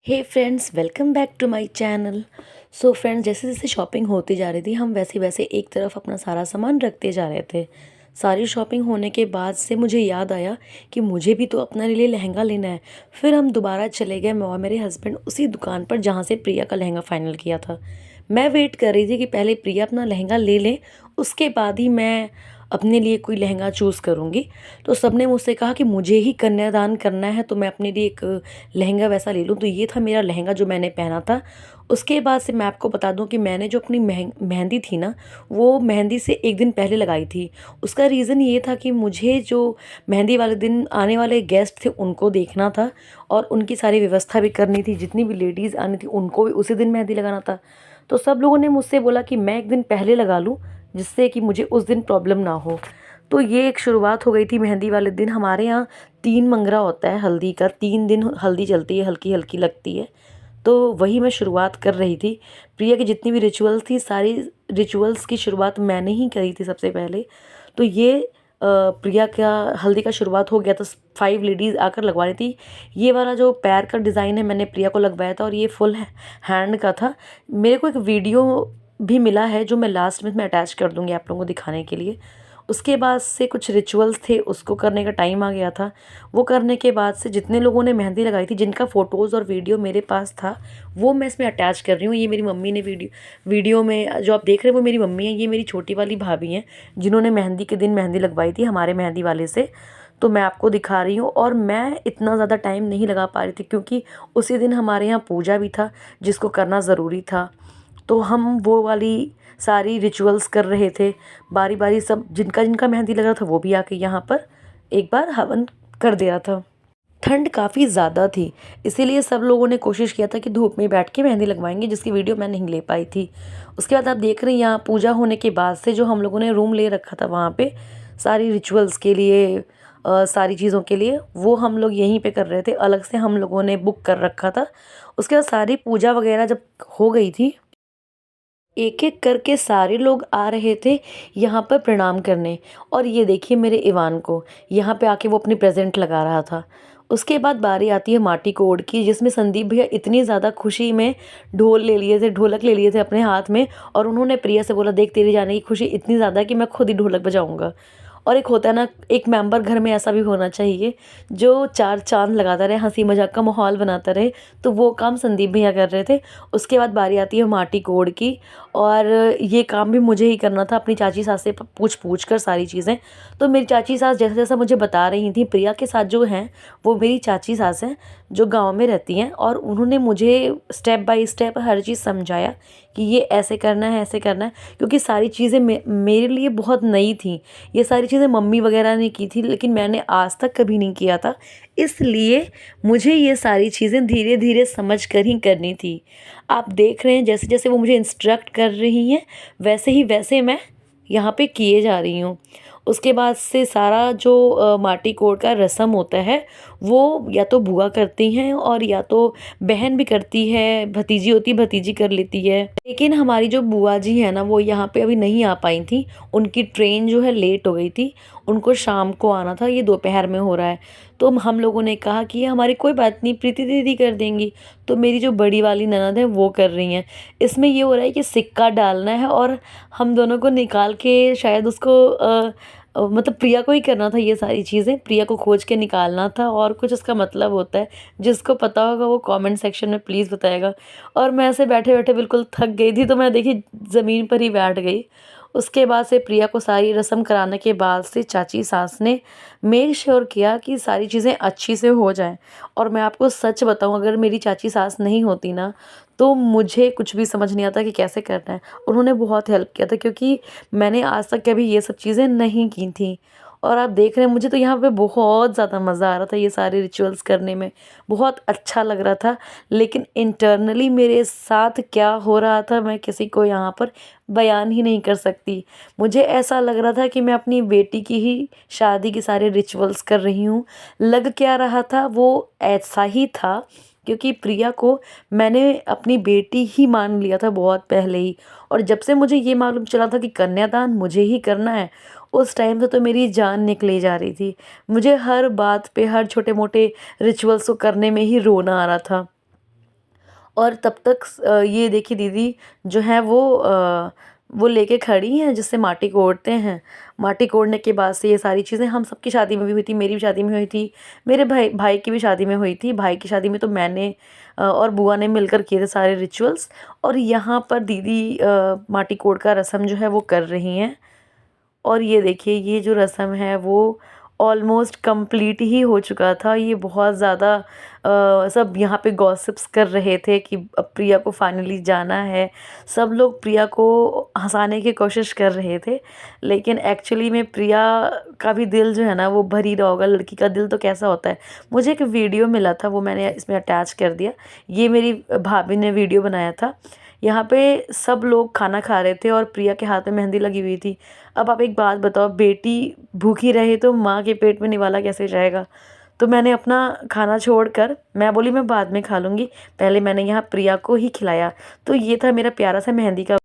Hey friends, welcome back to my channel. So friends, जैसे जैसे shopping होती जा रही थी हम वैसे वैसे एक तरफ अपना सारा सामान रखते जा रहे थे। सारी शॉपिंग होने के बाद से मुझे याद आया कि मुझे भी तो अपने लिए लहंगा लेना है। फिर हम दोबारा चले गए, मैं और मेरे हस्बैंड, उसी दुकान पर जहाँ से प्रिया का लहंगा फाइनल किया था। मैं वेट कर रही थी कि पहले प्रिया अपना लहंगा ले लें, उसके बाद ही मैं अपने लिए कोई लहंगा चूज़ करूँगी। तो सबने मुझसे कहा कि मुझे ही कन्यादान करना है तो मैं अपने लिए एक लहंगा वैसा ले लूँ। तो ये था मेरा लहंगा जो मैंने पहना था। उसके बाद से मैं आपको बता दूँ कि मैंने जो अपनी मेहंदी थी ना, वो मेहंदी से एक दिन पहले लगाई थी। उसका रीज़न ये था कि मुझे जो मेहंदी वाले दिन आने वाले गेस्ट थे उनको देखना था और उनकी सारी व्यवस्था भी करनी थी। जितनी भी लेडीज़ आनी थी उनको भी उसी दिन मेहंदी लगाना था। तो सब लोगों ने मुझसे बोला कि मैं एक दिन पहले लगा लूँ, जिससे कि मुझे उस दिन प्रॉब्लम ना हो। तो ये एक शुरुआत हो गई थी मेहंदी वाले दिन। हमारे यहाँ 3 मंगरा होता है हल्दी का, 3 दिन हल्दी चलती है, हल्की हल्की लगती है। तो वही मैं शुरुआत कर रही थी। प्रिया की जितनी भी रिचुअल्स थी, सारी रिचुअल्स की शुरुआत मैंने ही करी थी सबसे पहले। तो ये प्रिया का हल्दी का शुरुआत हो गया था। 5 लेडीज़ आकर लगवा रही थी। ये वाला जो पैर का डिज़ाइन है मैंने प्रिया को लगवाया था और ये फुल हैंड का था। मेरे को एक वीडियो भी मिला है जो मैं लास्ट में अटैच कर दूँगी आप लोगों को दिखाने के लिए। उसके बाद से कुछ रिचुअल्स थे, उसको करने का टाइम आ गया था। वो करने के बाद से जितने लोगों ने मेहंदी लगाई थी, जिनका फ़ोटोज़ और वीडियो मेरे पास था, वो मैं इसमें अटैच कर रही हूँ। ये मेरी मम्मी ने वीडियो में जो आप देख रहे हैं वो मेरी मम्मी है। ये मेरी छोटी वाली भाभी हैं जिन्होंने मेहंदी के दिन मेहंदी लगवाई थी हमारे मेहंदी वाले से। तो मैं आपको दिखा रही हूँ और मैं इतना ज़्यादा टाइम नहीं लगा पा रही थी क्योंकि उसी दिन हमारे यहाँ पूजा भी था जिसको करना ज़रूरी था। तो हम वो वाली सारी रिचुअल्स कर रहे थे बारी बारी। सब जिनका जिनका मेहंदी लग रहा था वो भी आके यहाँ पर एक बार हवन कर दिया था। ठंड काफ़ी ज़्यादा थी, इसीलिए सब लोगों ने कोशिश किया था कि धूप में बैठ के मेहंदी लगवाएंगे, जिसकी वीडियो मैं नहीं ले पाई थी। उसके बाद आप देख रहे हैं यहाँ पूजा होने के बाद से जो हम लोगों ने रूम ले रखा था वहाँ पे सारी रिचुअल्स के लिए, सारी चीज़ों के लिए, वो हम लोग यहीं पे कर रहे थे। अलग से हम लोगों ने बुक कर रखा था। उसके बाद सारी पूजा वगैरह जब हो गई थी, एक एक करके सारे लोग आ रहे थे यहाँ पर प्रणाम करने। और ये देखिए मेरे इवान को, यहाँ पे आके वो अपनी प्रेजेंट लगा रहा था। उसके बाद बारी आती है माटी कोड की, जिसमें संदीप भैया इतनी ज़्यादा खुशी में ढोल ले लिए थे, ढोलक ले लिए थे अपने हाथ में। और उन्होंने प्रिया से बोला, देख तेरी जाने की खुशी इतनी ज़्यादा कि मैं खुद ही ढोलक बजाऊंगा। और एक होता है ना, एक मेंबर घर में ऐसा भी होना चाहिए जो चार चांद लगाता रहे, हंसी मजाक का माहौल बनाता रहे। तो वो काम संदीप भैया कर रहे थे। उसके बाद बारी आती है माटी कोड की, और ये काम भी मुझे ही करना था अपनी चाची सास से पूछ पूछ कर सारी चीज़ें। तो मेरी चाची सास जैसा जैसा मुझे बता रही थी, प्रिया के साथ जो हैं वो मेरी चाची सास हैं जो गांव में रहती हैं, और उन्होंने मुझे स्टेप बाय स्टेप हर चीज़ समझाया कि ये ऐसे करना है, ऐसे करना है। क्योंकि सारी चीज़ें मेरे लिए बहुत नई थी। ये सारी चीज़ें मम्मी वगैरह ने की थी लेकिन मैंने आज तक कभी नहीं किया था। इसलिए मुझे ये सारी चीज़ें धीरे धीरे समझ कर ही करनी थी। आप देख रहे हैं जैसे जैसे वो मुझे इंस्ट्रक्ट कर रही हैं वैसे ही वैसे मैं यहाँ पे किए जा रही हूँ। उसके बाद से सारा जो माटी कोड का रस्म होता है वो या तो बुआ करती हैं और या तो बहन भी करती है, भतीजी होती है भतीजी कर लेती है। लेकिन हमारी जो बुआ जी है ना, वो यहाँ पे अभी नहीं आ पाई थी। उनकी ट्रेन जो है लेट हो गई थी, उनको शाम को आना था, ये दोपहर में हो रहा है। तो हम लोगों ने कहा कि ये हमारी कोई बात नहीं, प्रीति दीदी कर देंगी। तो मेरी जो बड़ी वाली ननद है वो कर रही हैं। इसमें ये हो रहा है कि सिक्का डालना है और हम दोनों को निकाल के शायद उसको मतलब प्रिया को ही करना था। ये सारी चीज़ें प्रिया को खोज के निकालना था और कुछ उसका मतलब होता है। जिसको पता होगा वो कमेंट सेक्शन में प्लीज़ बताएगा। और मैं ऐसे बैठे बैठे बिल्कुल थक गई थी, तो मैं देखी ज़मीन पर ही बैठ गई। उसके बाद से प्रिया को सारी रस्म कराने के बाद से चाची सास ने मेक श्योर किया कि सारी चीज़ें अच्छी से हो जाएं। और मैं आपको सच बताऊं, अगर मेरी चाची सास नहीं होती ना तो मुझे कुछ भी समझ नहीं आता कि कैसे करना है। उन्होंने बहुत हेल्प किया था क्योंकि मैंने आज तक कभी ये सब चीज़ें नहीं की थी। और आप देख रहे हैं मुझे तो यहाँ पे बहुत ज़्यादा मज़ा आ रहा था, ये सारे रिचुअल्स करने में बहुत अच्छा लग रहा था। लेकिन इंटरनली मेरे साथ क्या हो रहा था मैं किसी को यहाँ पर बयान ही नहीं कर सकती। मुझे ऐसा लग रहा था कि मैं अपनी बेटी की ही शादी के सारे रिचुअल्स कर रही हूँ। लग क्या रहा था वो ऐसा ही था, क्योंकि प्रिया को मैंने अपनी बेटी ही मान लिया था बहुत पहले ही। और जब से मुझे ये मालूम चला था कि कन्यादान मुझे ही करना है, उस टाइम से तो मेरी जान निकली जा रही थी। मुझे हर बात पे, हर छोटे मोटे रिचुअल्स को करने में ही रोना आ रहा था। और तब तक ये देखिए दीदी जो है वो लेके खड़ी हैं जिससे माटी कोड़ते हैं। माटी कोड़ने के बाद से ये सारी चीज़ें हम सबकी शादी में भी हुई थी, मेरी भी शादी में हुई थी, मेरे भाई भाई की भी शादी में हुई थी। भाई की शादी में तो मैंने और बुआ ने मिलकर किए थे सारे रिचुअल्स। और यहाँ पर दीदी माटी कोड़ का रस्म जो है वो कर रही हैं। और ये देखिए ये जो रस्म है वो ऑलमोस्ट कंप्लीट ही हो चुका था। ये बहुत ज़्यादा सब यहाँ पे गॉसिप्स कर रहे थे कि अब प्रिया को फाइनली जाना है। सब लोग प्रिया को हंसाने की कोशिश कर रहे थे, लेकिन एक्चुअली में प्रिया का भी दिल जो है ना वो भर ही रहा होगा। लड़की का दिल तो कैसा होता है। मुझे एक वीडियो मिला था, वो मैंने इसमें अटैच कर दिया। ये मेरी भाभी ने वीडियो बनाया था। यहाँ पे सब लोग खाना खा रहे थे और प्रिया के हाथ में मेहंदी लगी हुई थी। अब आप एक बात बताओ, बेटी भूखी रहे तो माँ के पेट में निवाला कैसे जाएगा। तो मैंने अपना खाना छोड़कर मैं बोली मैं बाद में खा लूँगी, पहले मैंने यहाँ प्रिया को ही खिलाया। तो ये था मेरा प्यारा सा मेहंदी का